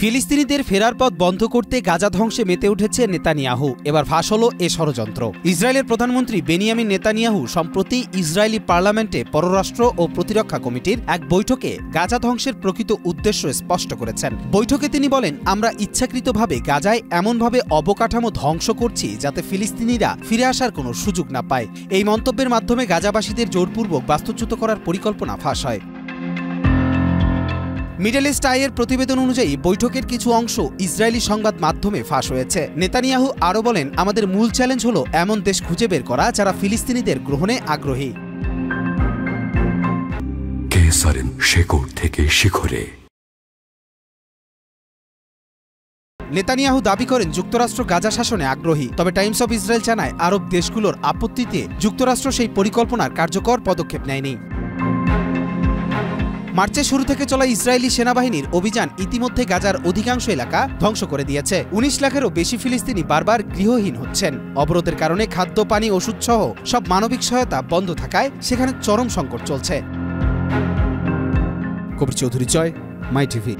ফিলিস্তিনিদের ফেরার পথ বন্ধ করতে গাজা ধ্বংসে মেতে উঠেছে নেতানিয়াহু। এবার ফাঁস হলো এ ষড়যন্ত্র। ইসরায়েলের প্রধানমন্ত্রী বেনিয়ামিন নেতানিয়াহু সম্প্রতি ইসরায়েলি পার্লামেন্টে পররাষ্ট্র ও প্রতিরক্ষা কমিটির এক বৈঠকে গাজা ধ্বংসের প্রকৃত উদ্দেশ্য স্পষ্ট করেছেন। বৈঠকে তিনি বলেন, আমরা ইচ্ছাকৃতভাবে গাজায় এমনভাবে অবকাঠামো ধ্বংস করছি যাতে ফিলিস্তিনিরা ফিরে আসার কোনো সুযোগ না পায়। এই মন্তব্যের মাধ্যমে গাজাবাসীদের জোরপূর্বক বাস্তুচ্যুত করার পরিকল্পনা ফাঁস হয়। মিডল ইস্ট আইয়ের প্রতিবেদন অনুযায়ী বৈঠকের কিছু অংশ ইসরায়েলি সংবাদ মাধ্যমে ফাঁস হয়েছে। নেতানিয়াহু আরও বলেন, আমাদের মূল চ্যালেঞ্জ হলো এমন দেশ খুঁজে বের করা যারা ফিলিস্তিনিদের গ্রহণে আগ্রহী। শেকড় থেকে শিখরে। নেতানিয়াহু দাবি করেন যুক্তরাষ্ট্র গাজা শাসনে আগ্রহী, তবে টাইমস অব ইসরায়েল জানায় আরব দেশগুলোর আপত্তিতে যুক্তরাষ্ট্র সেই পরিকল্পনার কার্যকর পদক্ষেপ নেয়নি। মার্চের শুরু থেকে চলা ইসরায়েলি সেনাবাহিনীর অভিযান ইতিমধ্যে গাজার অধিকাংশ এলাকা ধ্বংস করে দিয়েছে। ১৯ লাখেরও বেশি ফিলিস্তিনি বারবার গৃহহীন হচ্ছেন। অবরোধের কারণে খাদ্য, পানি, ওষুধ সহ সব মানবিক সহায়তা বন্ধ থাকায় সেখানে চরম সংকট চলছে। কবির চৌধুরী, জয়, মাই টিভি।